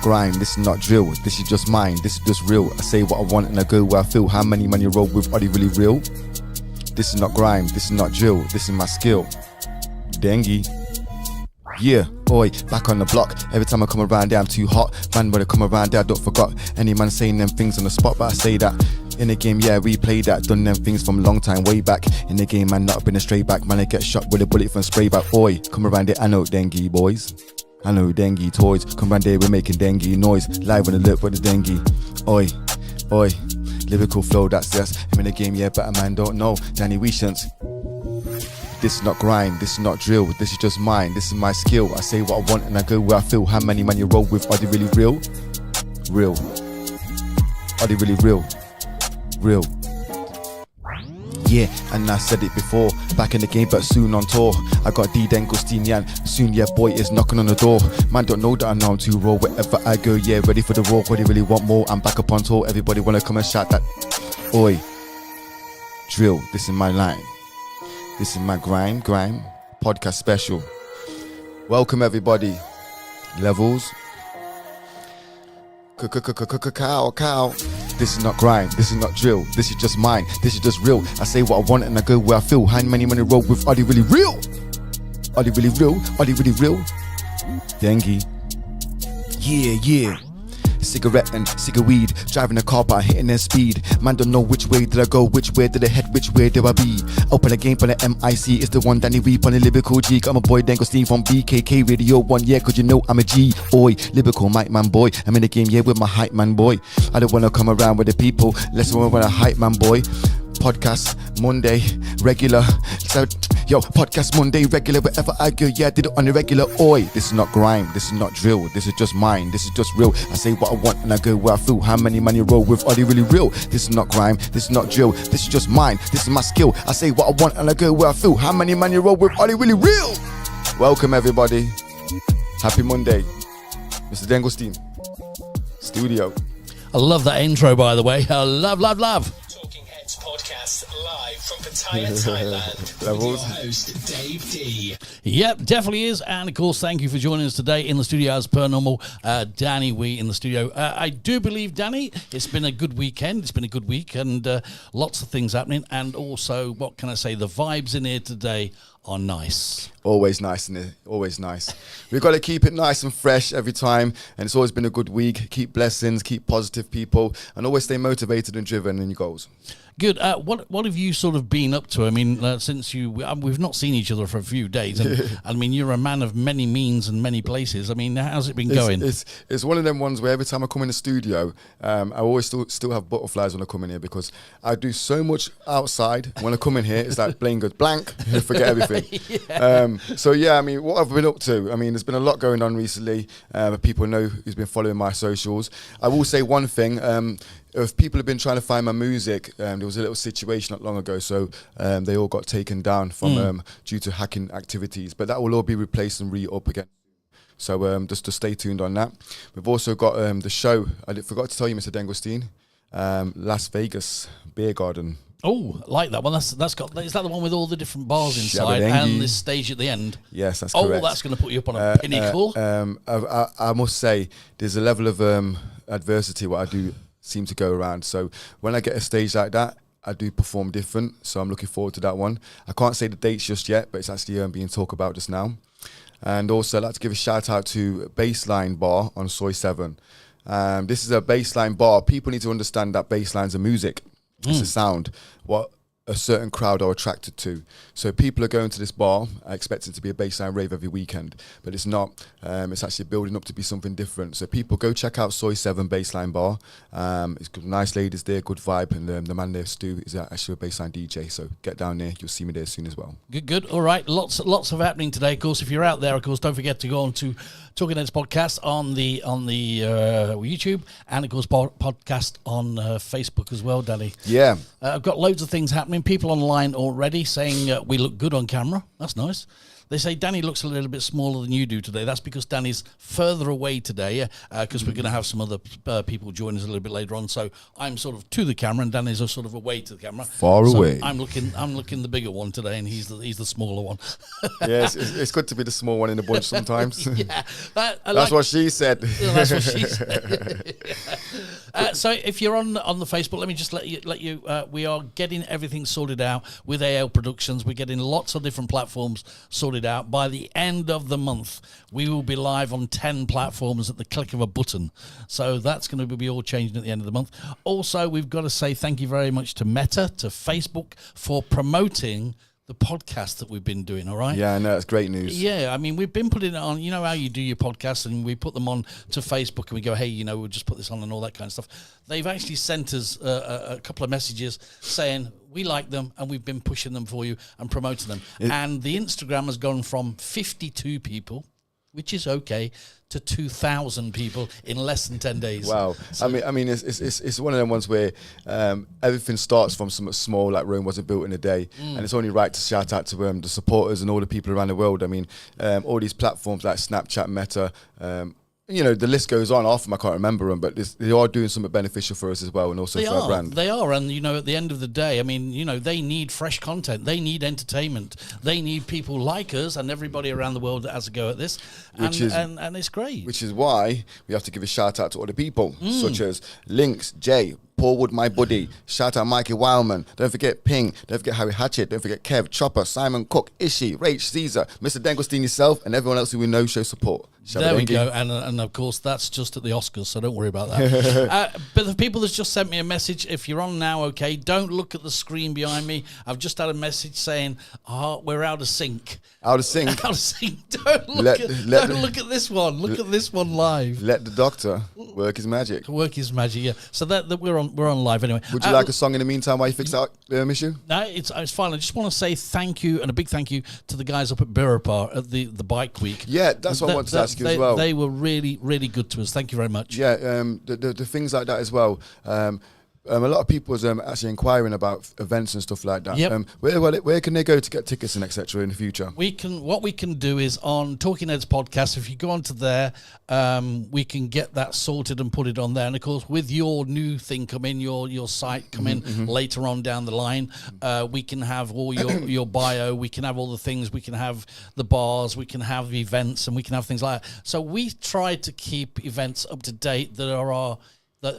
grind, this is not drill, this is just mine, this is just real. I say what I want and I go where I feel. How many man you roll with, are they really real? This is not grime, this is not drill, this is my skill. Dengue. Yeah, boy, back on the block. Every time I come around there, I'm too hot. Man, when I come around there, I don't forgot. Any man saying them things on the spot, but I say that in the game, yeah, we play that. Done them things from a long time, way back. In the game, man, not been a straight back. Man, I get shot with a bullet from spray back. Oi, come around there, I know dengue, boys. I know dengue toys. Come around there, we're making dengue noise. Live on the lip with the dengue. Oi, oi, lyrical flow, that's us. I'm in the game, yeah, but a man don't know. Danny Weeshants. This is not grind, this is not drill, this is just mine, this is my skill. I say what I want and I go where I feel. How many man you roll with, are they really real? Real. Are they really real? Real. Yeah, and I said it before, back in the game but soon on tour. I got D Dengustinian, soon yeah boy is knocking on the door. Man don't know that I know I'm too raw, wherever I go, yeah, ready for the raw. What they really want more, I'm back up on tour. Everybody wanna come and shout that. Oi, drill, this is my line. This is my grime podcast special. Welcome everybody. Levels. Cow. This is not grime. This is not drill. This is just mine. This is just real. I say what I want and I go where I feel. How many money roll with? Are they really real? Are they really real? Are they really real? Dengue. Yeah. Cigarette and cigar weed, driving a car but hitting their speed. Man don't know which way did I go, which way did I head, which way do I be. Open the game for the MIC, it's the one Danny Weep on the lyrical G. Got my boy Dengustine from BKK Radio 1, yeah, cause you know I'm a G. Oi, lyrical mic man boy, I'm in the game, yeah, with my hype man boy. I don't wanna come around with the people, let's run with a hype man boy. Podcast Monday, regular. So, yo, podcast Monday, regular. Wherever I go, yeah, I did it on the regular. Oi, this is not grime, this is not drill, this is just mine, this is just real. I say what I want and I go where I feel. How many man you roll with, are they really real? This is not grime, this is not drill, this is just mine, this is my skill. I say what I want and I go where I feel. How many man you roll with, are they really real? Welcome everybody. Happy Monday. Mr. Dengustine, studio. I love that intro, by the way. I love. TalkingHeads Podcast live from Pattaya, Thailand. With your host, Dave D. Yep, definitely is. And of course, thank you for joining us today in the studio as per normal. Danny Wee in the studio. I do believe, Danny, it's been a good weekend. It's been a good week and lots of things happening. And also, what can I say? The vibes in here today are nice. Always nice, isn't it? Always nice. We've got to keep it nice and fresh every time, and it's always been a good week. Keep blessings, keep positive people, and always stay motivated and driven in your goals. Good. What have you sort of been up to? I mean, since we've not seen each other for a few days, and I mean, you're a man of many means and many places. I mean, how's it been going? It's one of them ones where every time I come in the studio, I always still have butterflies when I come in here because I do so much outside. When I come in here, it's like playing good blank, you forget everything. Yeah. So yeah, I mean, what I've been up to, I mean, there's been a lot going on recently. People know who's been following my socials. I will say one thing. If people have been trying to find my music, there was a little situation not long ago, so they all got taken down from due to hacking activities. But that will all be replaced and re-up again. So just to stay tuned on that. We've also got the show. I forgot to tell you, Mr. Dengustine, Las Vegas Beer Garden. Oh, like that one. Is that the one with all the different bars inside and this stage at the end? Yes, that's correct. Oh, that's going to put you up on a pinnacle. I must say, there's a level of adversity what I do seem to go around. So when I get a stage like that, I do perform different. So I'm looking forward to that one. I can't say the dates just yet, but it's actually being talked about just now. And also, I'd like to give a shout out to Baseline Bar on Soy 7. This is a baseline bar. People need to understand that baselines are music. It's a sound. What a certain crowd are attracted to. So people are going to this bar expecting to be a baseline rave every weekend, but it's not. It's actually building up to be something different. So people go check out Soy 7 Baseline Bar. It's good, nice ladies there, good vibe, and the man there, Stu, is actually a baseline DJ. So get down there, you'll see me there soon as well. Good. All right, lots of happening today. Of course, if you're out there, of course, don't forget to go on to TalkingHeads Podcast on the YouTube, and of course podcast on Facebook as well, Danny. Yeah, I've got loads of things happening. People online already saying we look good on camera. That's nice. They say Danny looks a little bit smaller than you do today. That's because Danny's further away today, because we're going to have some other people join us a little bit later on. So I'm sort of to the camera, and Danny's sort of away to the camera. Far away. I'm looking the bigger one today, and he's the smaller one. Yeah, it's good to be the small one in the bunch sometimes. Yeah, that's what she said. Yeah, that's what she said. So if you're on the Facebook, let me just let you. We are getting everything sorted out with AL Productions. We're getting lots of different platforms sorted out. By the end of the month, we will be live on 10 platforms at the click of a button. So that's going to be all changing at the end of the month. Also, we've got to say thank you very much to Meta, to Facebook, for promoting the podcast that we've been doing, all right? Yeah, I know, it's great news. Yeah, I mean, we've been putting it on, you know how you do your podcast, and we put them on to Facebook, and we go, hey, you know, we'll just put this on and all that kind of stuff. They've actually sent us a couple of messages saying, we like them, and we've been pushing them for you and promoting them. And the Instagram has gone from 52 people, which is okay, to 2,000 people in less than 10 days. Wow. So, I mean, it's one of them ones where everything starts from something small, like Rome wasn't built in a day, and it's only right to shout out to the supporters and all the people around the world. I mean, all these platforms like Snapchat, Meta, you know, the list goes on. Half of them I can't remember them, but they are doing something beneficial for us as well, and also for our brand. They are, and you know, at the end of the day, I mean, you know, they need fresh content, they need entertainment, they need people like us and everybody around the world that has a go at this, and it's great. Which is why we have to give a shout out to other people, such as Lynx, Jay, Paul Wood, my buddy. Shout out Mikey Wildman. Don't forget Ping. Don't forget Harry Hatchett. Don't forget Kev, Chopper, Simon Cook, Ishi, Rach, Caesar, Mr. Dengelstein yourself, and everyone else who we know show support. There we go, and of course that's just at the Oscars, so don't worry about that. But the people that's just sent me a message, if you're on now, okay, don't look at the screen behind me. I've just had a message saying, we're out of sync. Out of sync? Out of sync. Don't look at this one. Look at this one live. Let the doctor work his magic. Work his magic, yeah. So that we're on live anyway. Would you like a song in the meantime while you fix that issue? No, it's fine. I just want to say thank you, and a big thank you to the guys up at Birrapar at the Bike Week. Yeah, that's what I wanted to ask you as well. They were really, really good to us. Thank you very much. Yeah, the things like that as well. A lot of people are actually inquiring about events and stuff like that. Yep. Where can they go to get tickets and etc. in the future? What we can do is on TalkingHeads Podcast. If you go onto there, we can get that sorted and put it on there. And of course, with your new thing coming, your site coming later on down the line, we can have all your bio. We can have all the things. We can have the bars. We can have events, and we can have things like that. So we try to keep events up to date that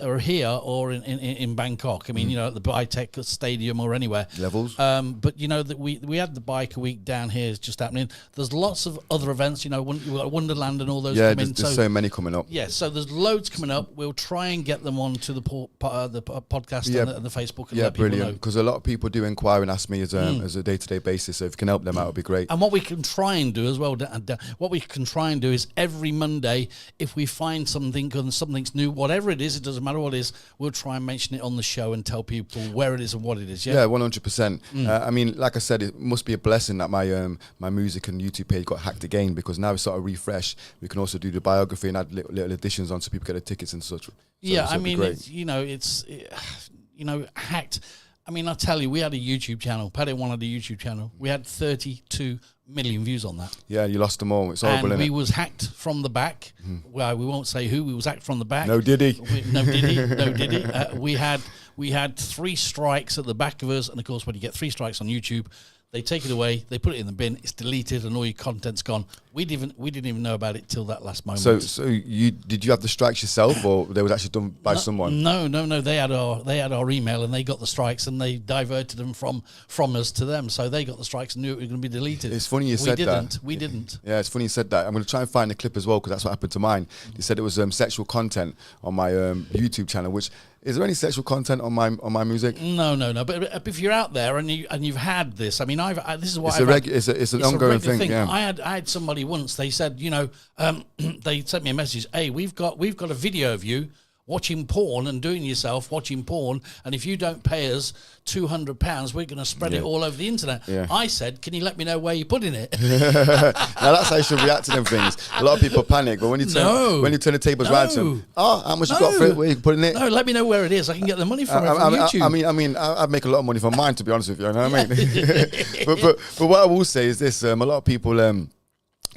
are here or in Bangkok. I mean, you know, at the Bitech Stadium or anywhere. Levels. But, you know, that we had the Biker Week down here is just happening. There's lots of other events, you know, Wonderland and all those. Yeah, there's so many coming up. Yeah, so there's loads coming up. We'll try and get them onto the podcast and the Facebook and let people know. Because a lot of people do inquire and ask me as a day-to-day basis. So if you can help them out, it would be great. And what we can try and do as well, is every Monday, if we find something and something's new, whatever it is, it doesn't matter what it is, we'll try and mention it on the show and tell people where it is and what it is. Yeah, 100%. I mean, like I said, it must be a blessing that my music and YouTube page got hacked again, because now it's sort of refresh. We can also do the biography and add little additions on so people get the tickets and such. I mean, it's hacked. I mean, I'll tell you, we had a YouTube channel. Paddy wanted a YouTube channel. We had 32 million views on that. Yeah, you lost them all. It's horrible, and innit? we was hacked from the back. Well, we won't say who. We was hacked from the back. No diddy. No diddy. We had 3 strikes at the back of us, and of course, when you get 3 strikes on YouTube, they take it away, they put it in the bin, it's deleted, and all your content's gone. We didn't even know about it till that last moment. So did you have the strikes yourself, or they were actually done by someone? No. They had our email, and they got the strikes, and they diverted them from us to them. So they got the strikes and knew it was going to be deleted. It's funny you said that. We didn't. Yeah, it's funny you said that. I'm going to try and find the clip as well, because that's what happened to mine. They said it was sexual content on my YouTube channel, which. Is there any sexual content on my music? No. But if you're out there and you've had this, I mean, this is what it's an ongoing thing. Yeah. I had somebody once. They said, they sent me a message. Hey, we've got a video of you watching porn and doing yourself watching porn, and if you don't pay us £200, we're going to spread it all over the internet. Yeah. I said, can you let me know where you're putting it? Now that's how you should react to them things. A lot of people panic, but when you turn the tables around to them, how much you got for it? Where you putting it? No, let me know where it is. I can get the money from it from YouTube. I'd make a lot of money from mine, to be honest with you. You know what I mean? but what I will say is this: a lot of people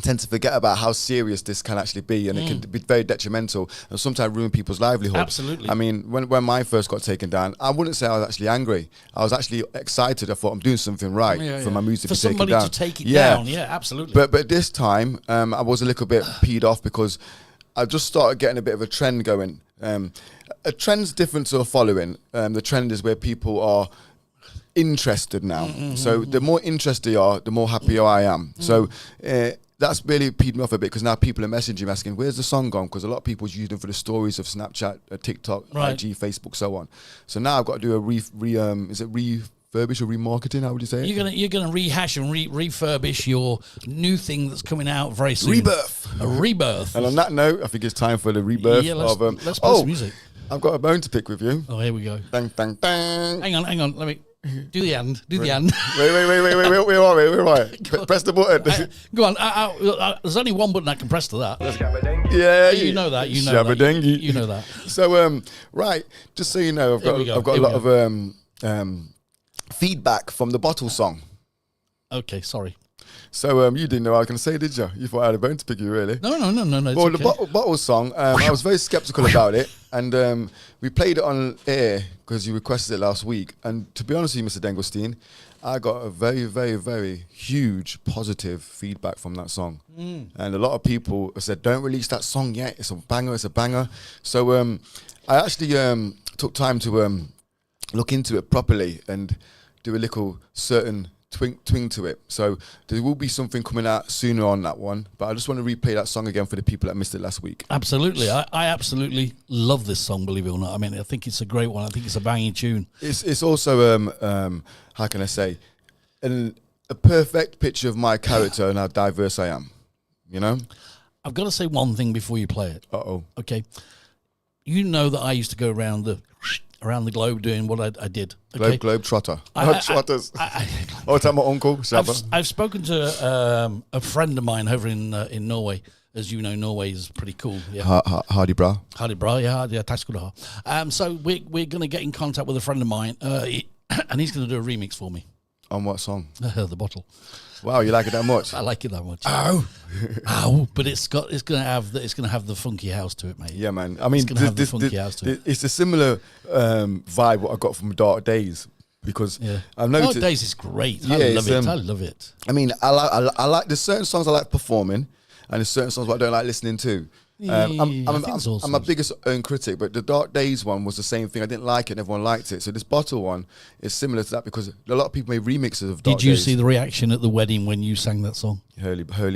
tend to forget about how serious this can actually be, and it can be very detrimental and sometimes ruin people's livelihood. Absolutely. I mean, when mine first got taken down, I wouldn't say I was actually angry. I was actually excited. I thought I'm doing something right for my music for to be taken somebody down. to take it down. Yeah, absolutely. But this time, I was a little bit peed off because I just started getting a bit of a trend going. A trend's different to a following. The trend is where people are interested now. So the more interested you are, the more happier I am. So that's really peed me off a bit, because now people are messaging me asking, where's the song gone? Because a lot of people use them for the stories of Snapchat, TikTok, IG, Facebook, so on. So now I've got to do a refurbish or remarketing? How would you say it? You're gonna rehash and refurbish your new thing that's coming out very soon. Rebirth. A rebirth. And on that note, I think it's time for the rebirth of... let's play some music. I've got a bone to pick with you. Oh, here we go. Dang, dang, dang. Hang on. Let me do the end. Do the end. Wait. Where are we? Press the button. Go on. There's only one button I can press to that. Yeah, you know that. You know that. You know that. So, right, just so you know, I've got a lot of feedback from the Bottle song. Okay, sorry. So you didn't know what I was going to say, did you? You thought I had a bone to pick you, really? No. Well, okay. the Bottle song, I was very sceptical about it, and we played it on air because you requested it last week. And to be honest with you, Mr. Dengelstein, I got a very, very, very huge positive feedback from that song. And a lot of people said, don't release that song yet. It's a banger. So I actually took time to look into it properly and do a little certain twing to it. So there will be something coming out sooner on that one, but I just want to replay that song again for the people that missed it last week. Absolutely. I absolutely love this song, believe it or not. I mean, I think it's a great one. I think it's a banging tune. It's also how can I say, a perfect picture of my character and how diverse I am, you know? I've got to say one thing before you play it. Okay. You know that I used to go around the globe doing what I did. Okay? Globe trotter. Trotters. Tell my uncle. I've spoken to a friend of mine over in Norway. As you know, Norway is pretty cool. Yeah. Hardy bra. Yeah, tack skal du ha. So we're going to get in contact with a friend of mine, and he's going to do a remix for me. On what song? The Bottle. Wow, you like it that much? I like it that much. Ow! But it's going to have the funky house to it, mate. Yeah, man. I mean, it's a similar vibe what I got from Dark Days, because I've noticed Dark Days is great. I love it. I mean, I like there's certain songs I like performing, and there's certain songs what I don't like listening to. I'm my biggest own critic, but the Dark Days one was the same thing. I didn't like it, and everyone liked it. So this Bottle one is similar to that, because a lot of people made remixes of Dark Days. Did you see the reaction at the wedding when you sang that song? Holy Dengus.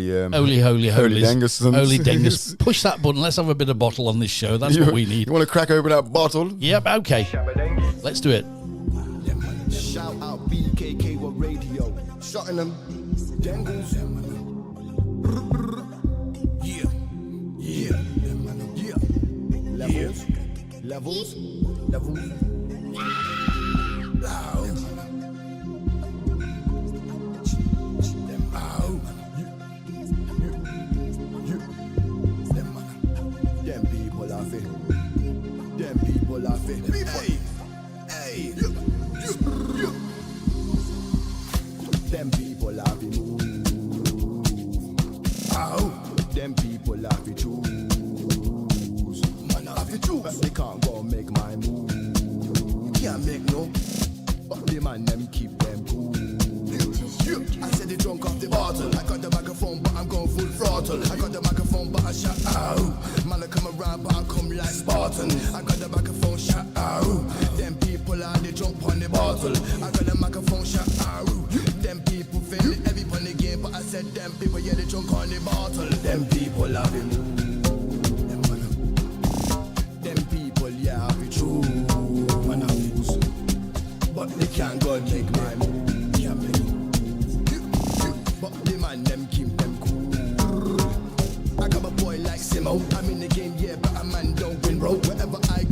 Push that button. Let's have a bit of Bottle on this show. That's what we need. You want to crack open that bottle? Yep. Okay. Let's do it. Shout out BKK Radio. Shutting them. Dangles. Levels. Them people are fit. Hey. Them people are fit move. Them people are fit choose. But they can't go make my move. Can't make no. But the man them keep them cool. I said they drunk off the bottle. I got the microphone but I'm going full throttle. I got the microphone but I shout out. Man I come around but I come like Spartan. I got the microphone shout out. Them people are they drunk on the bottle. I got the microphone shout out. Them people feel it every on the game, but I said them people they drunk on the bottle. Them people are the move. But they can't go and make my move. But the man them keep them cool. I got a boy like Simo. I'm in the game, yeah, but a man don't win, bro. Wherever I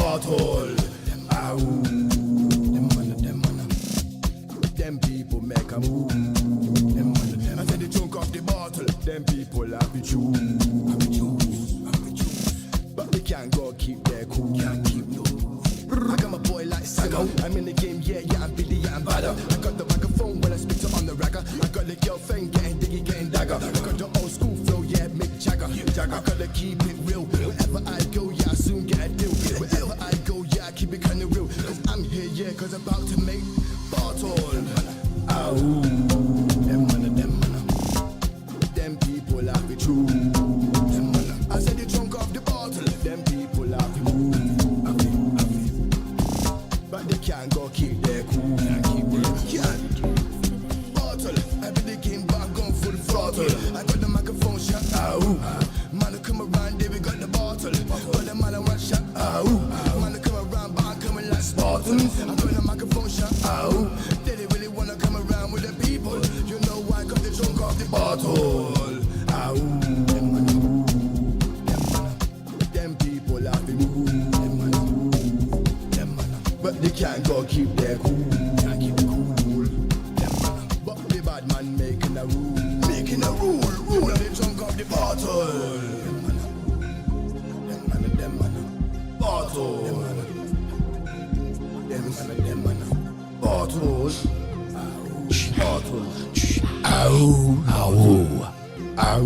bottle. Ow. Them people make a move. I said they drunk off the bottle. Them people have the juice. But they can't go keep their cool. Can't keep no. I got my boy like Sago. I'm in the game, yeah, I'm Billy, yeah, I'm badder. I got the microphone when I speak to on the ragger. I got the girlfriend getting diggy, getting dagger. I got the old school flow, yeah, Mick Jagger. I gotta keep it real. Wherever I go, yeah, I soon get a deal. Wherever I go, yeah, I keep it kinda real. Cause I'm here, yeah, cause I'm about to make bottle. Ow. Them people have it true. I said they drunk off the bottle. Them people have it move. But they can't go keep their cool. Can't. Bottle. I be the king, but I'm going full throttle. I got the microphone shut. Ow. Man, come around, there we got the bottle. But the man I want shut. Ow. Man, come around, but I'm coming like Spartans. I got the microphone shut. Ow. They didn't really wanna come around with the people. You know why? Cause they drunk off the bottle. Ow. Them people have to move. But they can't go keep their cool. Can't keep it cool. But the bad man making a rule. Making a rule. They drunk off the bottle. Them man. Bottle. Them man. Bottles. Bottle. Ow. Ow. Ow.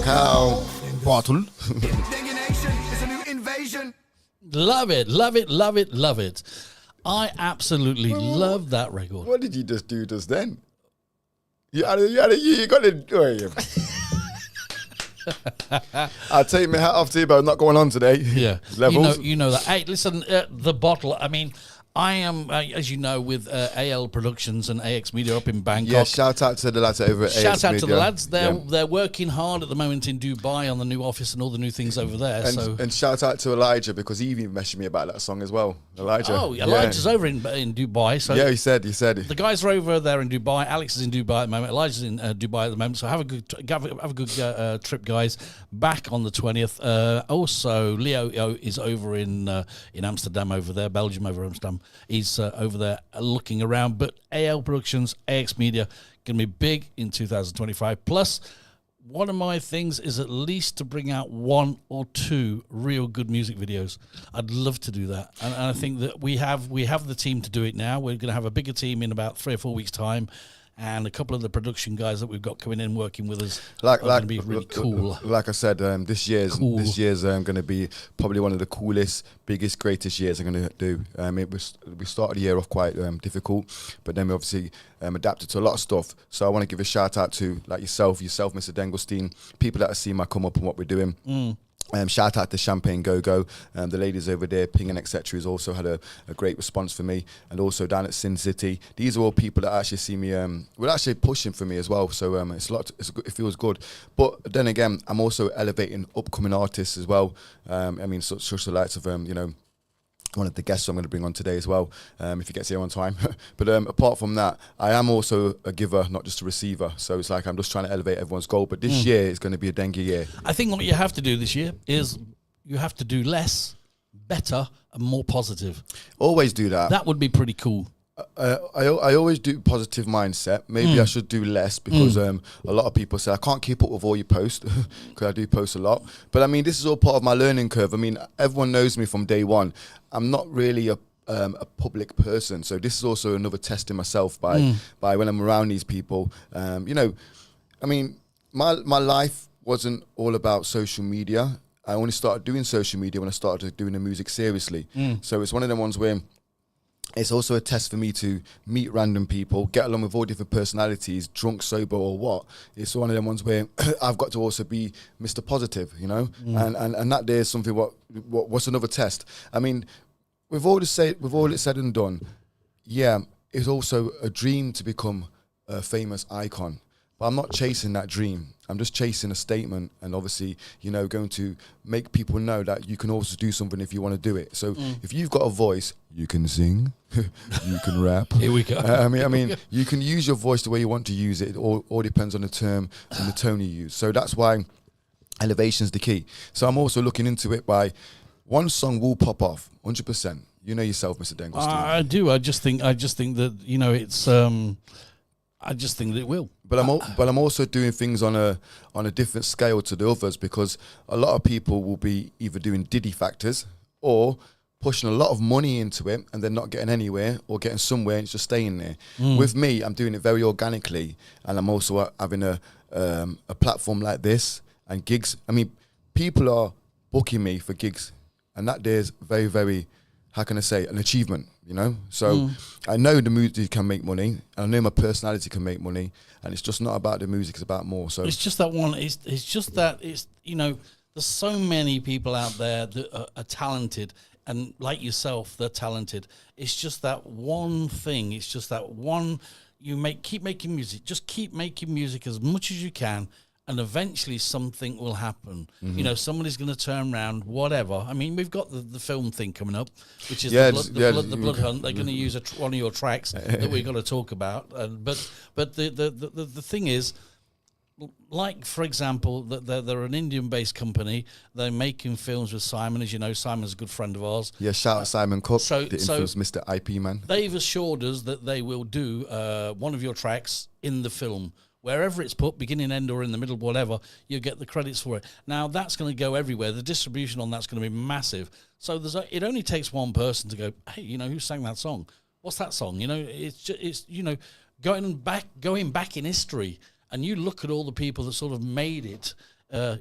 Cow. Bottle. Nation is a new invasion. Love it, love it, love it, love it. I absolutely love that record. What did you just do just then? You got to. I'll take my hat off to you, but I'm not going on today. Yeah, Levels. You know that. Hey, listen, the bottle. I mean, I am, as you know, with AL Productions and AX Media up in Bangkok. Yeah, shout out to the lads over at AX Shout out Media. to the lads. They're working hard at the moment in Dubai on the new office and all the new things over there. And shout out to Elijah, because he even messaged me about that song as well. Elijah. Oh, Elijah's over in Dubai. So yeah, he said. The guys are over there in Dubai. Alex is in Dubai at the moment. Elijah's in Dubai at the moment. So have a good trip, guys. Back on the 20th. Also, Leo is over in Amsterdam over there, Belgium over Amsterdam. He's over there looking around. But AL Productions, AX Media, going to be big in 2025. Plus, one of my things is at least to bring out 1 or 2 real good music videos. I'd love to do that. And I think that we have the team to do it now. We're going to have a bigger team in about 3 or 4 weeks' time. And a couple of the production guys that we've got coming in working with us are going to be really cool. Like I said, this year's going to be probably one of the coolest, biggest, greatest years I'm going to do. We started the year off quite difficult, but then we obviously adapted to a lot of stuff. So I want to give a shout out to like yourself, Mr. Dengelstein, people that have seen my come up and what we're doing. Shout out to Champagne Go-Go. The ladies over there, Ping and etc. has also had a great response for me. And also down at Sin City. These are all people that actually see me, were actually pushing for me as well. So it feels good. But then again, I'm also elevating upcoming artists as well. Such the likes of, one of the guests I'm going to bring on today as well, if he gets here on time. But apart from that, I am also a giver, not just a receiver. So it's like I'm just trying to elevate everyone's goal. But this year is going to be a dengue year. I think what you have to do this year is you have to do less, better, and more positive. Always do that. That would be pretty cool. I always do positive mindset. Maybe I should do less because a lot of people say I can't keep up with all your posts because I do post a lot. But I mean, this is all part of my learning curve. I mean, everyone knows me from day one. I'm not really a public person, so this is also another testing myself by when I'm around these people. I mean, my life wasn't all about social media. I only started doing social media when I started doing the music seriously. So it's one of the ones where it's also a test for me to meet random people, get along with all different personalities, drunk, sober, or what. It's one of them ones where I've got to also be Mr. Positive, and that there is something. What's another test? I mean, with all it said and done, yeah, it's also a dream to become a famous icon. But I'm not chasing that dream. I'm just chasing a statement, and obviously, going to make people know that you can also do something if you want to do it. So if you've got a voice, you can sing, you can rap. Here we go. I mean, you can use your voice the way you want to use it. It all depends on the term and the tone you use. So that's why elevation's the key. So I'm also looking into it by one song will pop off, 100%. You know yourself, Mr. Dengle. I do. I just think that, you know, it's. I just think that it will. But I'm also doing things on a different scale to the others, because a lot of people will be either doing Diddy factors or pushing a lot of money into it and they're not getting anywhere or getting somewhere and it's just staying there. With me, I'm doing it very organically, and I'm also having a platform like this and gigs. I mean, people are booking me for gigs, and that there's very, very, how can I say, an achievement, you know? So I know the music can make money, and I know my personality can make money, and it's just not about the music, it's about more. So it's just that one, it's just that, it's, you know, there's so many people out there that are talented, and like yourself, they're talented. It's just that one thing, it's just that one, keep making music, just keep making music as much as you can, and eventually something will happen. You know, somebody's going to turn around, whatever. I mean, we've got the film thing coming up, which is the Blood Hunt. They're going to use one of your tracks that we've got to talk about. But the thing is, like, for example, they're an Indian-based company. They're making films with Simon. As you know, Simon's a good friend of ours. Yeah, shout out Simon Cook, the infamous Mr. IP man. They've assured us that they will do one of your tracks in the film. Wherever it's put, beginning, end, or in the middle, whatever, you get the credits for it. Now, that's going to go everywhere. The distribution on that's going to be massive. So it only takes one person to go, hey, you know, who sang that song? What's that song? You know, it's you know, going back in history, and you look at all the people that sort of made it,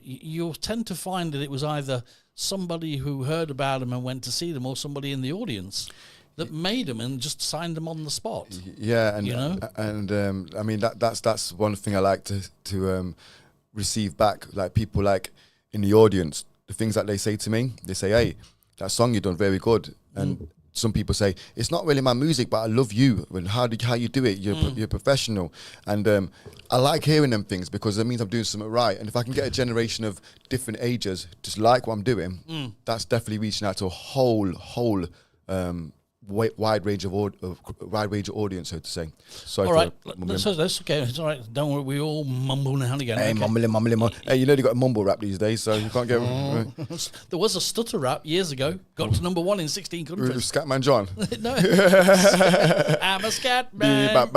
you'll tend to find that it was either somebody who heard about them and went to see them, or somebody in the audience that made them and just signed them on the spot. Yeah, and you know? and I mean that's one thing I like to receive back, like people like in the audience, the things that they say to me. They say, "Hey, that song you done very good," and some people say, "It's not really my music, but I love you and how you do it. You're professional," and I like hearing them things, because it means I'm doing something right. And if I can get a generation of different ages just like what I'm doing, that's definitely reaching out to a whole wide range of audience, so to say. Sorry. All right, that's okay. It's all right. Don't worry. We all mumble now and again. Hey, okay. mumbling. Hey, you know they got a mumble rap these days, so you can't get. There was a stutter rap years ago. Got to number 1 in 16 countries. Scatman John. No, I'm a scat man.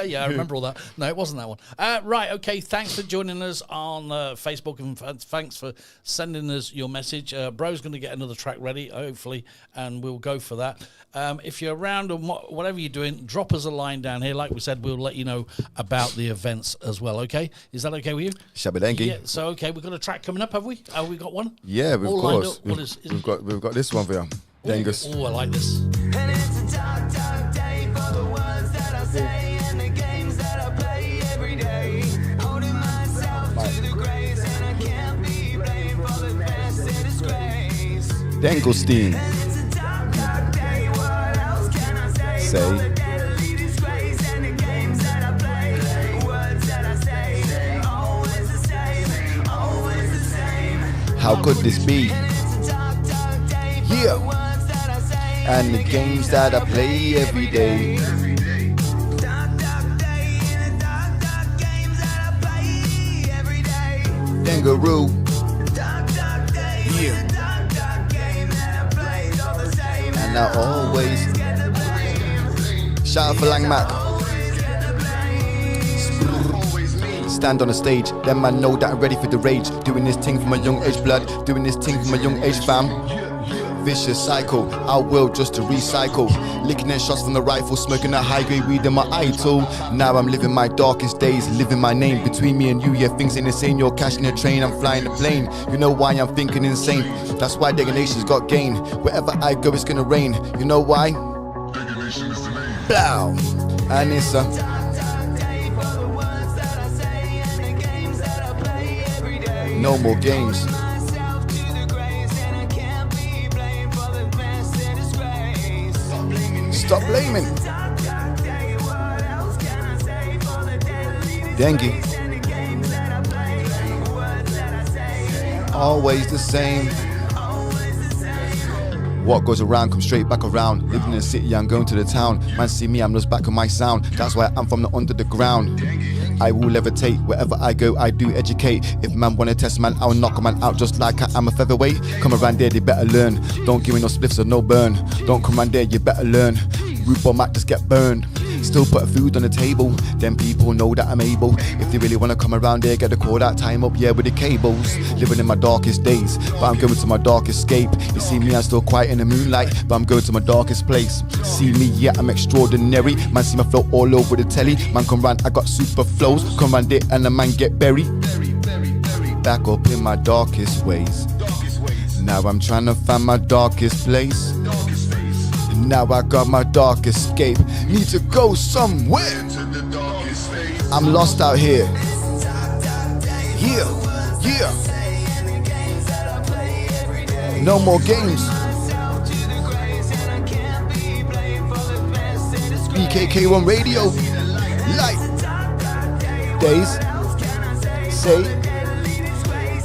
Yeah, I remember all that. No, it wasn't that one. Right, okay. Thanks for joining us on Facebook, and thanks for sending us your message. Bro's going to get another track ready, hopefully, and we'll go for that. If you're around or whatever you're doing, drop us a line down here. Like we said, we'll let you know about the events as well. Okay, is that okay with you? Shabadengi. Yeah. So okay, we've got a track coming up, have we? Have we got one? Yeah, of course. We've got this one for you. Dengus. Oh, I like this. And it's a dark, dark day for the words that I say and the games that I play every day. Holding myself to the graves, and I can't be blamed for the past and disgrace. Dengelstein. And it's a dark, dark day. What else can I say? Say. For the deadly disgrace and the games that I play. Words that I say, always the same, always the same. How could this be? And it's a dark, dark day for Yeah. the words that I say And the games that I play every day. Dark, dark day, and the dark, dark games that I play every day. Dengaroo. Dark, dark day, Yeah. and the dark, dark game that I play all the same. And I always Get the blame, shout out for Lang Mac. always get the blame. Stand on the stage, then man know that I'm ready for the rage. Doing this thing for my young age blood, doing this thing for my young age fam. Vicious cycle, I will just to recycle. Licking them shots from the rifle, smoking that high grade weed in my idol. Now I'm living my darkest days, living my name. Between me and you, yeah, things ain't insane. You're cashing a train, I'm flying a plane. You know why I'm thinking insane? That's why Deganation's got gain. Wherever I go, it's gonna rain. You know why? Blow. And it's a Dark, dark day for the words that I say and the games that I play every day. no more games. Myself to the graves, and I can't be blamed for the past and disgrace. Stop blaming. Dark, dark day, what else can I say for the deadly Dengue. disgrace and the games that I play? Words that I say, Always the same. always the same. What goes around comes straight back around. Living in the city, I'm going to the town. Man, see me, I'm just back on my sound. That's why I'm from the under the ground. I will levitate. Wherever I go, I do educate. If man wanna test man, I'll knock a man out just like I'm a featherweight. Come around there, they better learn. Don't give me no spliffs or no burn. Don't come around there, you better learn. Roof or might just get burned. Still put food on the table, then people know that I'm able. If they really wanna come around there, get the call that time up, yeah, with the cables. Living in my darkest days, but I'm going to my dark escape. You see me, I'm still quiet in the moonlight, but I'm going to my darkest place. See me, yeah, I'm extraordinary. Man, see my flow all over the telly. Man, come round, I got super flows. Come round there and the man get buried. Back up in my darkest ways. Now I'm trying to find my darkest place. Now I got my dark escape. Need to go somewhere. I'm lost out here. Yeah, yeah. No more games. BKK1 Radio. Light. Days. Say.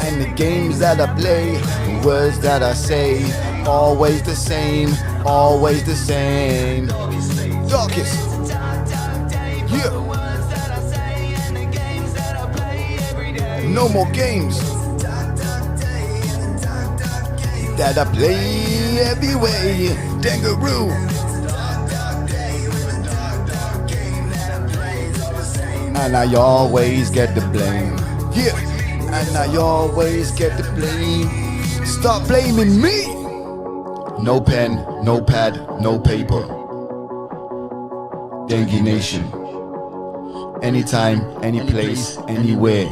And the games that I play. The words that I say. Always the same. Always the same. Darkest. Yeah. No more games that I play every way. Dangaroo. And I always get the blame. Yeah. And I always get the blame. Stop blaming me. No pen, no pad, no paper. Dengue Nation. Anytime, any place, anywhere.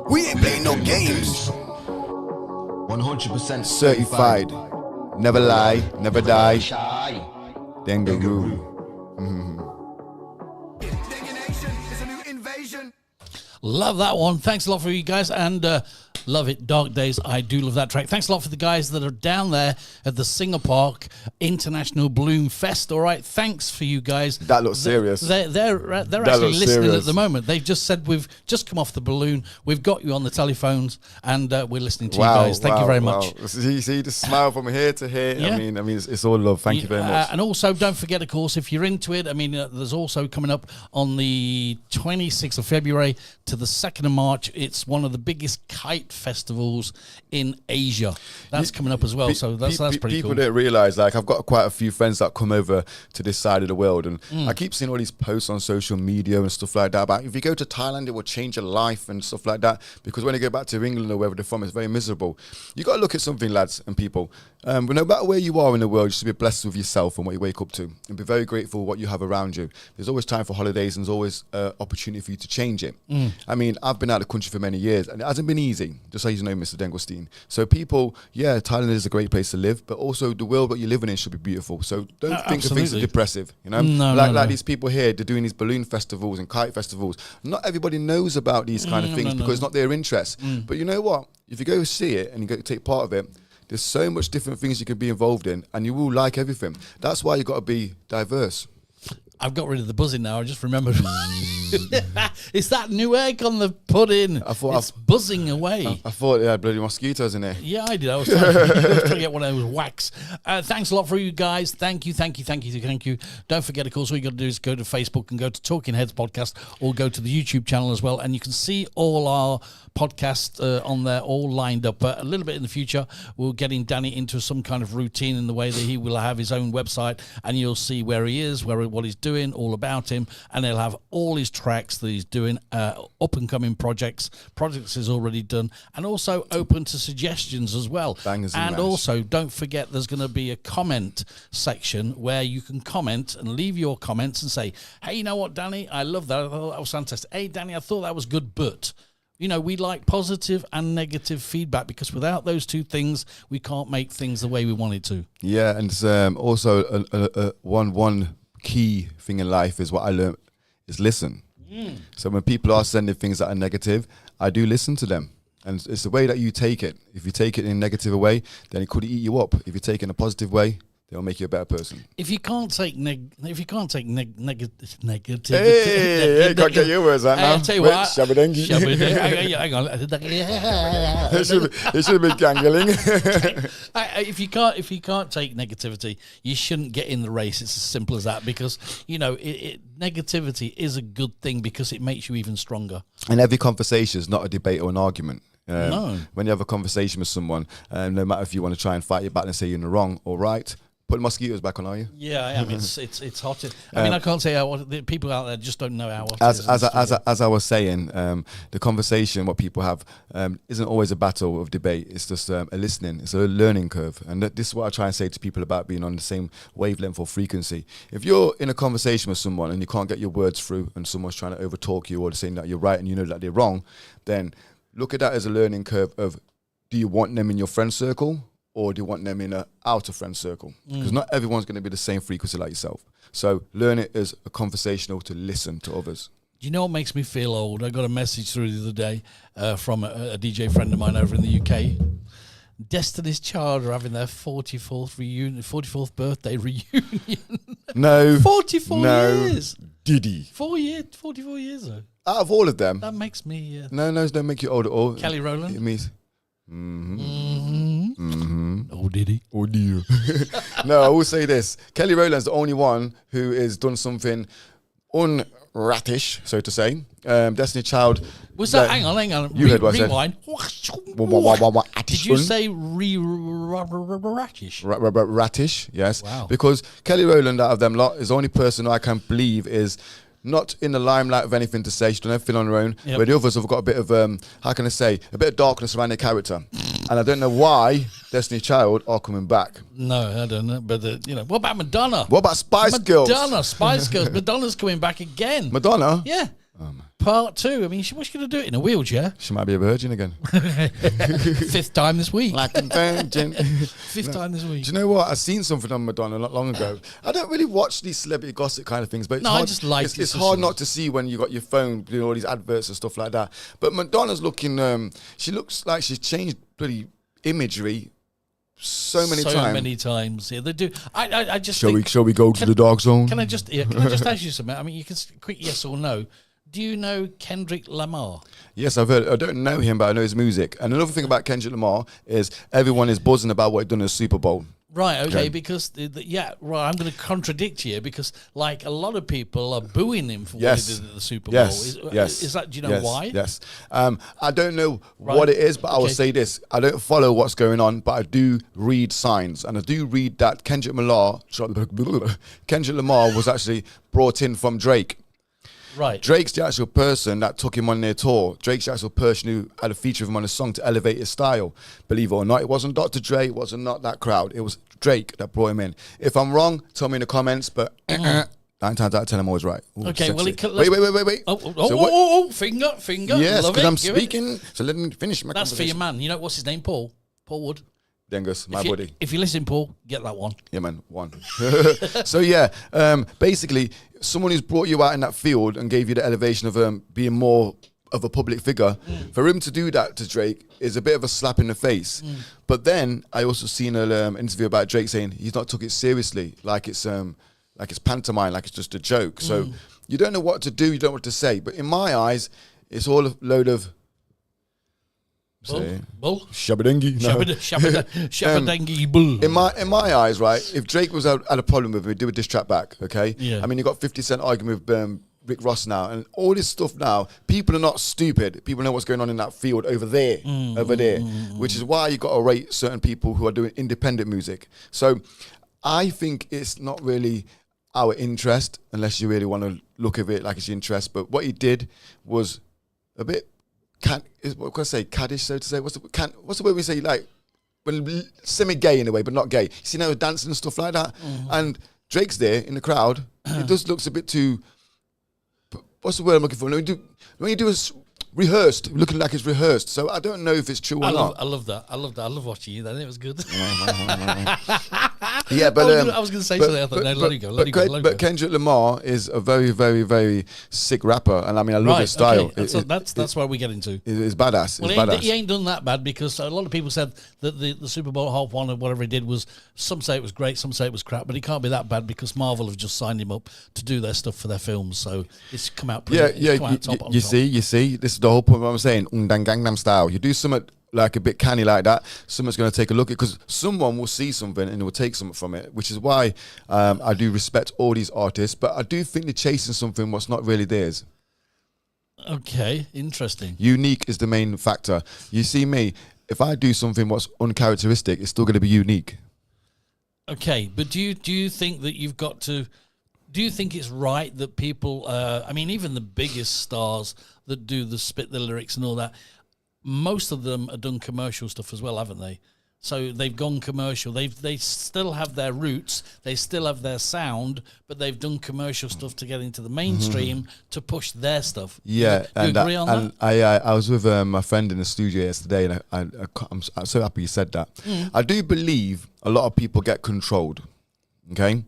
We ain't playing no games. 100% Certified. Never lie, never die. Dengaroo. Love that one. Thanks a lot for you guys, and love it. Dark Days. I do love that track. Thanks a lot for the guys that are down there at the Singapore International Balloon Fest. All right, thanks for you guys. That looks serious. They're actually listening at the moment. They've just said we've just come off the balloon. We've got you on the telephones, and we're listening to you guys. Thank you very much. See the smile from here to here. Yeah. I mean, it's all love. Thank you very much. And also, don't forget, of course, if you're into it, I mean, there's also coming up on the 26th of February to the 2nd of March. It's one of the biggest kite festivals in Asia. That's coming up as well, so that's pretty cool. People don't realise, like, I've got quite a few friends that come over to this side of the world, and I keep seeing all these posts on social media and stuff like that about if you go to Thailand, it will change your life and stuff like that, because when you go back to England or wherever they're from, it's very miserable. You got to look at something, lads and people. But no matter where you are in the world, you should be blessed with yourself and what you wake up to, and be very grateful for what you have around you. There's always time for holidays, and there's always opportunity for you to change it. I mean, I've been out of the country for many years, and it hasn't been easy, just so you know, Mr. Dengelstein. So people, yeah, Thailand is a great place to live, but also the world that you're living in should be beautiful. So don't think of things as depressive, you know? Like these people here, they're doing these balloon festivals and kite festivals. Not everybody knows about these kind of things because it's not their interest. But you know what? If you go see it and you go take part of it, there's so much different things you can be involved in, and you will like everything. That's why you got to be diverse. I've got rid of the buzzing now. I just remembered. It's that new egg on the pudding. It's buzzing away. I thought it had bloody mosquitoes in there. Yeah, I did. I was trying to get one of those wax. Thanks a lot for you guys. Thank you. Don't forget, of course, all you got to do is go to Facebook and go to Talking Heads Podcast, or go to the YouTube channel as well, and you can see all our podcasts on there, all lined up. But a little bit in the future, we're getting Danny into some kind of routine in the way that he will have his own website, and you'll see where he is, what he's doing, all about him, and he'll have all his tracks that he's doing, up and coming projects he's already done, and also open to suggestions as well. Bangers and also, don't forget, there's going to be a comment section where you can comment and leave your comments and say, hey, you know what, Danny, I love that. I thought that was fantastic. Hey, Danny, I thought that was good, but... You know, we like positive and negative feedback, because without those two things, we can't make things the way we want it to. Yeah, and it's, also one key thing in life is what I learned is listen. So when people are sending things that are negative, I do listen to them. And it's the way that you take it. If you take it in a negative way, then it could eat you up. If you take it in a positive way, they'll make you a better person. If you can't take negativity, Hey, can't get your words out now. I'll tell you Wait, what. Shabadengi. Hang on. It should have been gangling. If you can't take negativity, you shouldn't get in the race. It's as simple as that. Because negativity is a good thing because it makes you even stronger. And every conversation is not a debate or an argument. No. When you have a conversation with someone, no matter if you want to try and fight your back and say you're in the wrong or right, put the mosquitoes back on, are you? Yeah, I am. It's hot. I mean, I can't say how the people out there just don't know how hot it is. As I was saying, the conversation, what people have, isn't always a battle of debate. It's just a listening. It's a learning curve. And this is what I try and say to people about being on the same wavelength or frequency. If you're in a conversation with someone and you can't get your words through and someone's trying to overtalk you or saying that you're right and you know that they're wrong, then look at that as a learning curve of, do you want them in your friend circle or do you want them in an outer friend circle? Because not everyone's going to be the same frequency like yourself. So learn it as a conversational to listen to others. Do you know what makes me feel old? I got a message through the other day from a DJ friend of mine over in the UK. Destiny's Child are having their 44th birthday reunion. No. 44 years. Diddy. 44 years though. Out of all of them. That makes me... No, don't make you old at all. Kelly Rowland. It means... Oh, did he? Oh dear. No, I will say this. Kelly Rowland's the only one who has done something unratish, so to say. Destiny Child. Was that? Hang on. You heard what rewind. I said. Did you say ratish? Ratish, yes. Wow. Because Kelly Rowland, out of them lot, is the only person I can believe is not in the limelight of anything to say. She's done everything on her own. Yep. Where the others have got a bit of, how can I say, a bit of darkness around their character. And I don't know why Destiny Child are coming back. No, I don't know. But, what about Madonna? What about Spice Girls? Spice Girls. Madonna's coming back again. Madonna? Yeah. Part 2. I mean, what's she going to do it in a wheelchair? She might be a virgin again. 5th time this week. Like a virgin. 5th time this week. Do you know what? I seen something on Madonna not long ago. I don't really watch these celebrity gossip kind of things, but I just like it. It's hard not to see when you got your phone doing all these adverts and stuff like that. But Madonna's looking. She looks like she's changed bloody imagery so many times. Yeah, they do. I just. Shall we go to the dark zone? Can I just ask you something? I mean, you can quick yes or no. Do you know Kendrick Lamar? Yes, I've heard. I don't know him, but I know his music. And another thing about Kendrick Lamar is everyone is buzzing about what he done in the Super Bowl. Right, okay, because, I'm going to contradict you because, like, a lot of people are booing him for what he did at the Super Bowl. Yes. Is that, do you know why? Yes. I don't know what it is, but I will say this. I don't follow what's going on, but I do read signs. And I do read that Kendrick Lamar was actually brought in from Drake. Right. Drake's the actual person that took him on their tour. Drake's the actual person who had a feature of him on a song to elevate his style. Believe it or not, it wasn't Dr. Dre, it wasn't not that crowd. It was Drake that brought him in. If I'm wrong, tell me in the comments, but 9 times out of 10 I'm always right. Ooh, okay, sexy. well, wait. Oh, finger. Yes, because I'm speaking, so let me finish my That's conversation. for your man. You know, what's his name? Paul Wood. Dengus, my buddy. If you listen, Paul, get that one. Yeah, man, one. So, basically, someone who's brought you out in that field and gave you the elevation of being more of a public figure, for him to do that to Drake is a bit of a slap in the face. But then I also seen an interview about Drake saying he's not took it seriously, like it's pantomime, like it's just a joke. So you don't know what to do, you don't know what to say. But in my eyes, it's all a load of Bull. Shabadengi. Shabadengi bull. In my eyes, right, if Drake was had a problem with it, he'd do a diss track back, okay? Yeah. I mean, you got 50 Cent arguing with Rick Ross now, and all this stuff now, people are not stupid. People know what's going on in that field over there, which is why you got to rate certain people who are doing independent music. So I think it's not really our interest, unless you really want to look at it like it's your interest. But what he did was a bit... what can I say? Caddish, so to say. What's the way we say, like, when semi-gay in a way, but not gay? You see now dancing and stuff like that, and Drake's there in the crowd. It just looks a bit too. What's the word I'm looking for? When you do rehearsed, looking like it's rehearsed. So I don't know if it's true or not. I love that. I love watching you. Then it was good. Yeah, but I was going to say something. I thought, no, let it go. But Kendrick Lamar is a very, very, very sick rapper, and I mean, I love his style. Okay. That's where we get into. It's badass. Well, he ain't done that bad, because a lot of people said that the Super Bowl half one or whatever he did was, some say it was great, some say it was crap, but he can't be that bad because Marvel have just signed him up to do their stuff for their films, so it's come out pretty. You see, this is the whole point of what I'm saying. Gangnam Style. You do something like a bit canny like that, someone's going to take a look at it, because someone will see something and will take something from it, which is why I do respect all these artists, but I do think they're chasing something what's not really theirs. Okay, interesting. Unique is the main factor. You see me, if I do something what's uncharacteristic, it's still going to be unique. Okay, but do you think that you've got to... Do you think it's right that people... I mean, even the biggest stars that do spit the lyrics and all that, most of them have done commercial stuff as well, haven't they? So they've gone commercial. They still have their roots. They still have their sound, but they've done commercial stuff to get into the mainstream to push their stuff. Yeah, you agree on that? I was with my friend in the studio yesterday, and I'm so happy you said that. I do believe a lot of people get controlled. Okay.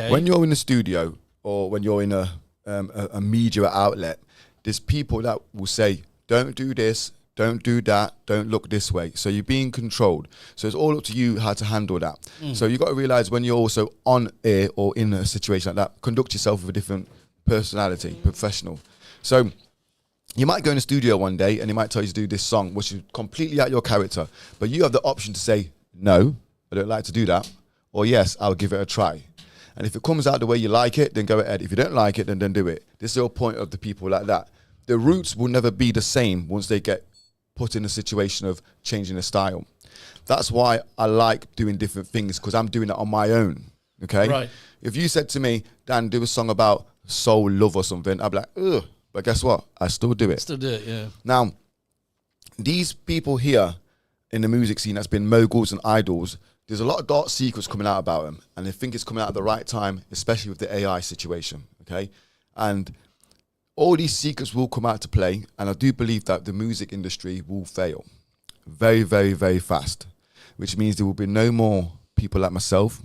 When you're in the studio or when you're in a media outlet, there's people that will say, "Don't do this. Don't do that, don't look this way." So you're being controlled. So it's all up to you how to handle that. So you got to realize when you're also on air or in a situation like that, conduct yourself with a different personality, professional. So you might go in the studio one day and they might tell you to do this song, which is completely out your character. But you have the option to say, "No, I don't like to do that," or "Yes, I'll give it a try." And if it comes out the way you like it, then go ahead. If you don't like it, then don't do it. This is the whole point of the people like that. The roots will never be the same once they get put in a situation of changing the style. That's why I like doing different things, because I'm doing it on my own. Okay? Right. If you said to me, "Dan, do a song about soul love or something," I'd be like, "Ugh." But guess what? I still do it. Still do it, yeah. Now, these people here in the music scene that's been moguls and idols, there's a lot of dark secrets coming out about them, and they think it's coming out at the right time, especially with the AI situation. Okay? And all these secrets will come out to play, and I do believe that the music industry will fail very, very, very fast, which means there will be no more people like myself,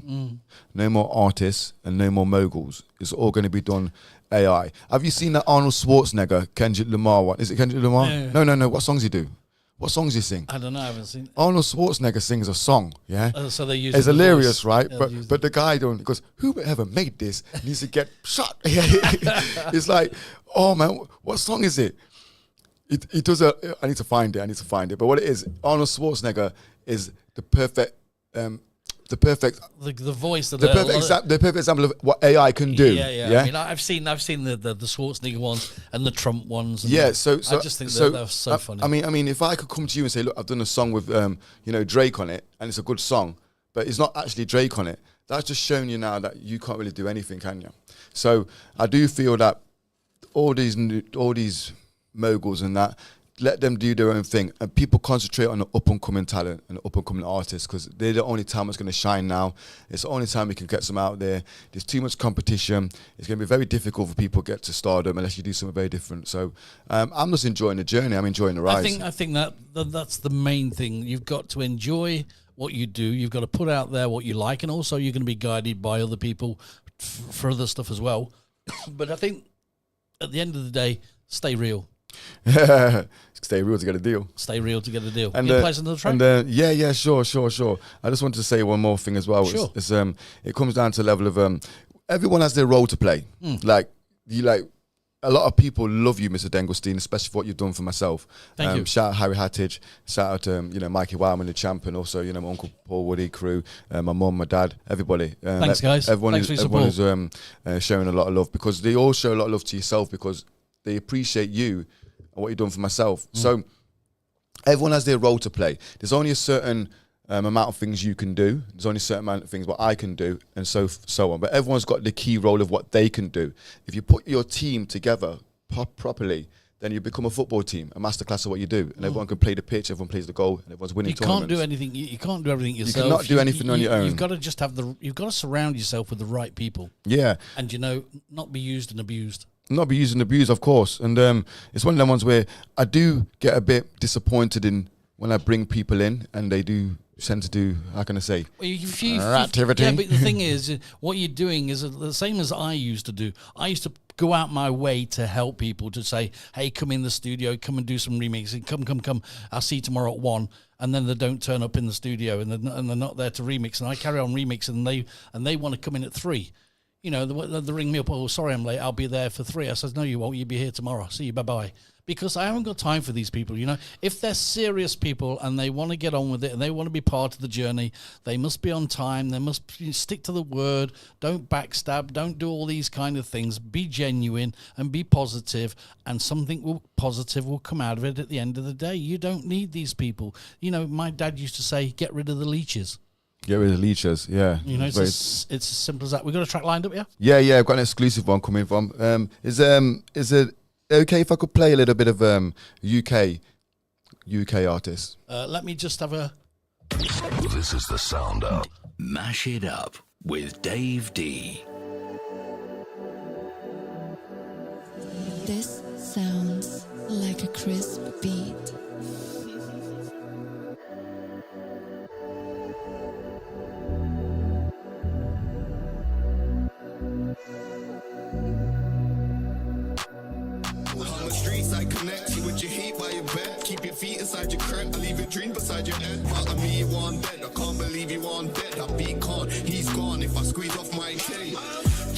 no more artists, and no more moguls. It's all going to be done AI. Have you seen that Arnold Schwarzenegger, Kendrick Lamar one? Is it Kendrick Lamar? Yeah. No. What songs he do? What songs he sing? I don't know. I haven't seen. Arnold Schwarzenegger sings a song, yeah? So they use it's the hilarious, voice. right? Yeah, But the guy goes, "Whoever made this needs to get shot." It's like, oh man, what song is it? It does I need to find it. But what it is, Arnold Schwarzenegger is the perfect the voice of the perfect example of what AI can do. Yeah. I mean, I've seen the Schwarzenegger ones and the Trump ones. And so I just think they're so funny. I mean, if I could come to you and say, "Look, I've done a song with Drake on it, and it's a good song, but it's not actually Drake on it," that's just showing you now that you can't really do anything, can you? So I do feel that all these moguls and that, let them do their own thing, and people concentrate on the up-and-coming talent and the up-and-coming artists, because they're the only time it's going to shine now. It's the only time we can get some out there. There's too much competition. It's going to be very difficult for people to get to stardom unless you do something very different. So I'm just enjoying the journey. I'm enjoying the ride. I think that's the main thing. You've got to enjoy what you do. You've got to put out there what you like, and also you're going to be guided by other people for other stuff as well. But I think at the end of the day, stay real. Stay real to get a deal. Stay real to get a deal. And you play another track? Yeah, sure. I just wanted to say one more thing as well. Sure. It comes down to the level of everyone has their role to play. Like a lot of people love you, Mr. Dengelstein, especially for what you've done for myself. Thank you. Shout out Harry Hattage. Shout out to Mikey Wildman, the champ, and also my uncle Paul Woody crew, my mum, my dad, everybody. Thanks, guys. Everyone Thanks for your everyone is showing a lot of love, because they all show a lot of love to yourself, because they appreciate you and what you've done for myself. So everyone has their role to play. There's only a certain amount of things you can do. There's only a certain amount of things what I can do, and so on. But everyone's got the key role of what they can do. If you put your team together properly, then you become a football team, a masterclass of what you do, and everyone can play the pitch, everyone plays the goal, and everyone's winning tournaments. You can't do anything. You can't do everything yourself. You cannot do anything on your own. You've got to just have you've got to surround yourself with the right people. Yeah, and not be used and abused. Not be used and abused, of course. And it's one of them ones where I do get a bit disappointed in when I bring people in and they do tend to do, how can I say, activity. Yeah, but the thing is, what you're doing is the same as I used to do. I used to go out my way to help people, to say, hey, come in the studio, come and do some remixing, come, I'll see you tomorrow at 1, and then they don't turn up in the studio and they're not there to remix, and I carry on remixing, and they want to come in at 3. You know, they ring me up, oh, sorry, I'm late, I'll be there for 3. I says, no, you won't, you'll be here tomorrow, see you, bye-bye. Because I haven't got time for these people, you know. If they're serious people and they want to get on with it and they want to be part of the journey, they must be on time, they must stick to the word, don't backstab, don't do all these kind of things, be genuine and be positive, and something positive will come out of it at the end of the day. You don't need these people. You know, my dad used to say, get rid of the leeches. Get rid of the leeches, yeah. You know, it's as simple as that. We've got a track lined up, yeah? Yeah, I've got an exclusive one coming from. Is it okay if I could play a little bit of UK artists? Let me just have a... This is the sound of Mash It Up with Dave D. This sounds like a crisp beat. I connect you with your heat by your bed. Keep your feet inside your crib. I leave your dream beside your head. But me, you on dead. I can't believe you on dead. I be gone, he's gone. If I squeeze off my chain,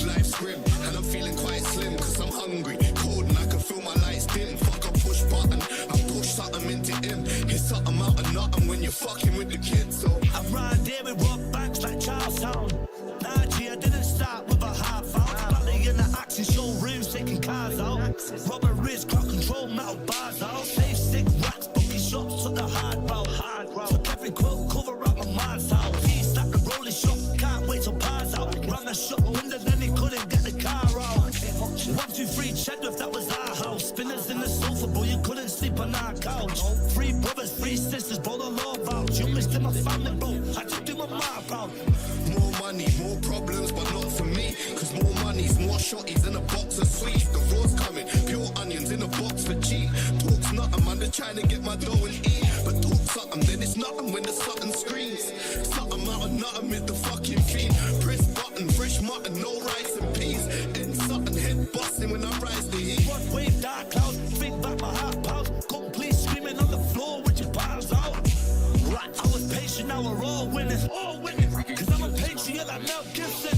life's grim, and I'm feeling quite slim. Cause I'm hungry, cold, and I can feel my lights dim. Fuck a push button, I push something into him. It's something out of nothing when you're fucking with the kids. So I'm right there with rock banks like Charlestown. Nigeria didn't start with a half out. Valley in the action showrooms taking cars out. Robert Riz, clock control, metal bars out. Safe stick racks, bookie shops took the hard route. Took every quilt cover up my mind's house. He slapped the rolling shop, can't wait till bars out. Run the shop window, then he couldn't get the car out. 1, 2, 3, Chedworth, that was our house. Spinners in the sofa, boy, you couldn't sleep on our couch. 3 brothers, 3 sisters, bro, the law vouch. You missed in my family, bro, I just do my mouth out. more money, more problems, but not for me. Cause more money's more shotties in a box of sweets. The raw's coming, pure onions in a box for cheap. Talk's nothing, man, they're trying to get my dough and eat. But talk something, then it's nothing when the something screams. Something out of nothing with the fucking feet. Press button, fresh mutton, no rice and peas. And something head busting when I rise the heat. One wave, dark cloud, think back my heart pals. Complete screaming on the floor with your pals out. Right, I was patient, now we're all winning. Cause I'm a patriot like Mel Gibson.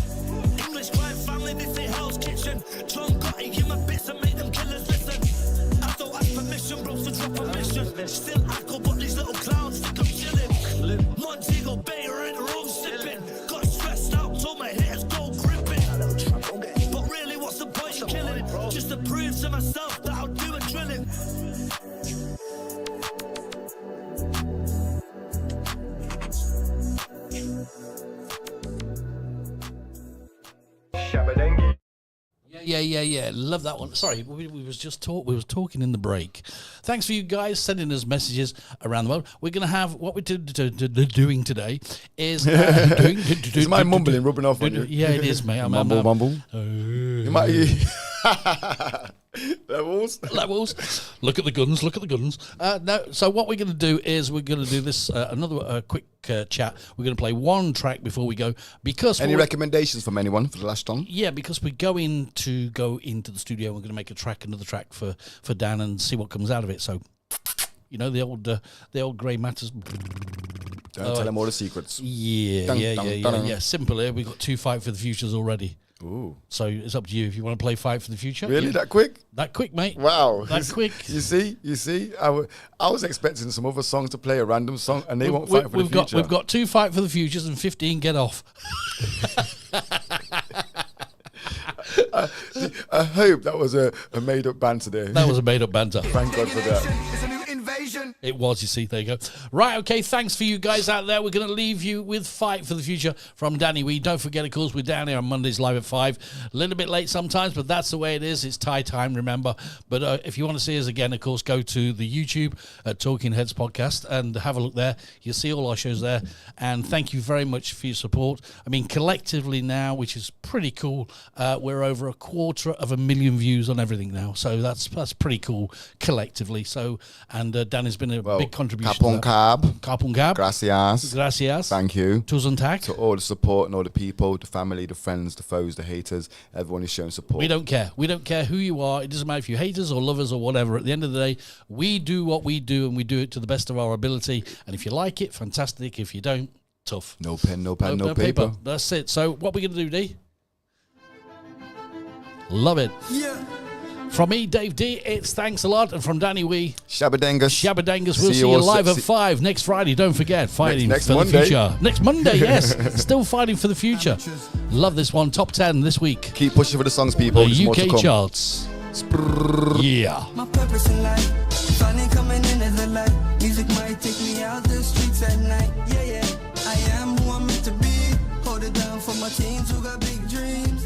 English crime family, this ain't Hell's Kitchen. John Gotti, give my bits and make them killers listen. I don't ask permission, bro, to drop a mission. Still echo, but these little clowns think I'm chilling. Montego Bay are in the room sipping. Got stressed out, told my hitters go gripping. But really, what's the point of killing it? Just to prove to myself that I'll do a drilling. Yeah. Love that one. Sorry, we was talking in the break. Thanks for you guys sending us messages around the world. We're going to have what we're doing today is Is my mumbling rubbing off on you? Yeah, it is, mate. Mumble. You might. Levels. Look at the guns. No. So what we're going to do is we're going to do this another quick chat. We're going to play one track before we go because any recommendations from anyone for the last song? Yeah, because we're going to go into the studio. We're going to make another track for Dan and see what comes out of it. So, you know, the old grey matters. Don't tell them all the secrets. Yeah. Simple here. We've got 2 Fight for the Futures already. Ooh. So it's up to you if you want to play Fight for the Future. Really? That quick? That quick, mate. Wow. That quick. You see? I was expecting some other songs to play a random song, and they won't fight for the future. We've got 2 Fight for the Futures and 15 Get Off. I hope that was a made-up banter there. That was a made-up banter. Thank God for that. It's a new invasion. It was, you see. There you go. Right, okay, thanks for you guys out there. We're going to leave you with Fight for the Future from Danny Wee. Don't forget, of course, we're down here on Mondays live at 5. A little bit late sometimes, but that's the way it is. It's Thai time, remember. But if you want to see us again, of course, go to the YouTube at Talking Heads Podcast and have a look there. You'll see all our shows there. And thank you very much for your support. I mean, collectively now, which is pretty cool, we're over 250,000 views on everything now. So that's pretty cool collectively. So, and Danny's been a big contribution to that. Kapun Kab. Gracias. Thank you. Tusen tack. To all the support and all the people, the family, the friends, the foes, the haters, everyone is showing support. We don't care. We don't care who you are. It doesn't matter if you're haters or lovers or whatever. At the end of the day, we do what we do and we do it to the best of our ability. And if you like it, fantastic. If you don't, tough. No pen, no pad, no paper. That's it. So what we're going to do, D? Love it. Yeah. From me, Dave D, it's thanks a lot. And from Danny Wee, Shabbadangus. We'll see you live at 5 next Friday. Don't forget, fighting next for Monday. the future. Next Monday, yes. Still fighting for the future. Love this one. Top 10 this week. Keep pushing for the songs, people. There's The more to UK come. charts. Yeah. My purpose in life, finally coming in as a light. Music might take me out the streets at night. Yeah, yeah. I am who I'm meant to be. Hold it down for my teens who got big dreams.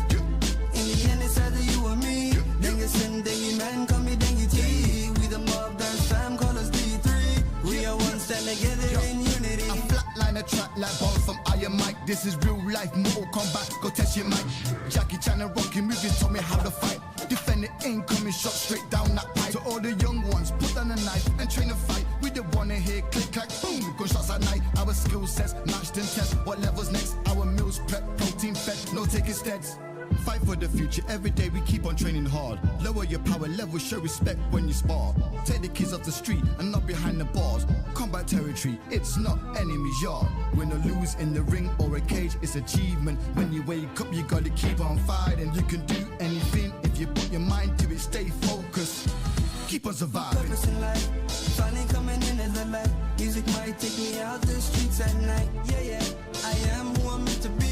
In the end, it's either you or me. Dengue Dengue man, call me Dengue T. We the mob dance fam, call us D3. We are one, stand together in unity. I'm flatline a track like ball from Iron Mike. This is real life, Mortal Kombat. Go test your mic. Jackie Chan and Rocky movies taught me how to fight. Defend the incoming shot straight down that pipe. To all the young ones, put down a knife and train to fight. We the one to hear click clack boom. Gunshots at night. Our skill sets matched and test. What levels next? Our meals prep, protein fed, no taking steads. Fight for the future, every day we keep on training hard. Lower your power level, show respect when you spar. Take the kids off the street and not behind the bars. Combat territory, it's not enemy's yard. Win or lose in the ring or a cage, it's achievement. When you wake up, you gotta keep on fighting. You can do anything if you put your mind to it, stay focused. Keep on surviving. Purpose in life, finally coming in as a light. Music might take me out the streets at night. Yeah, yeah. I am who I'm meant to be.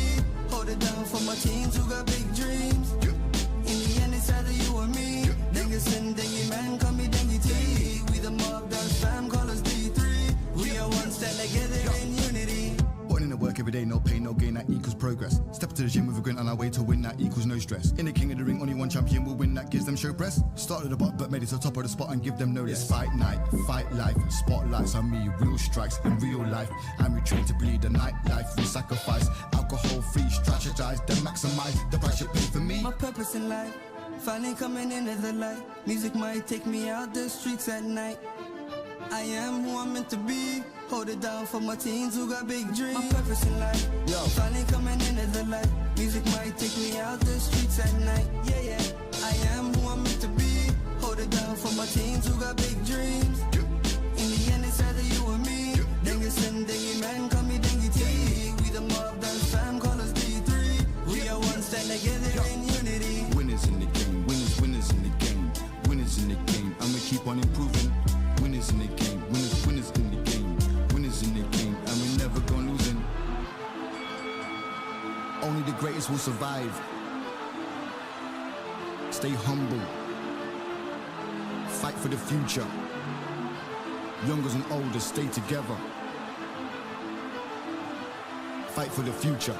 Hold it down for my teens who got big dreams. In the end, it's either you or me. Dengue man, call me Dengue T. We the mob dance fam, call us D3. We are one, stand together in unity. Putting in the work every day, no pain, no gain, that equals progress. Step to the gym with a grin on our way to win, that equals no stress. In the king of the ring, only one champion will win, that gives them show press. Started the bot, but made it to the top of the spot and give them notice. Fight night, fight life, spotlights on me, real strikes in real life. And we train to bleed the night life, we sacrifice. Alcohol free, strategize, then maximize the price you pay for me. My purpose in life, finally coming in as a light. Music might take me out the streets at night. I am who I'm meant to be. Hold it down for my teens who got big dreams. My purpose in life, finally coming in as a light. Music might take me out the streets at night. Yeah, yeah. I am who I'm meant to be. Hold it down for my teens who got big dreams. In the end, it's either you or me. Dengue man, call me Dengue T. We the mob dance fam, call us D3. We are one, stand together in unity. Winners in the game, winners in the game, winners in the game, and we keep on improving. Winners in the game, winners in the game, winners in the game, and we never gonna losing. Only the greatest will survive. Stay humble. Fight for the future. Youngers and olders, stay together. Fight for the future.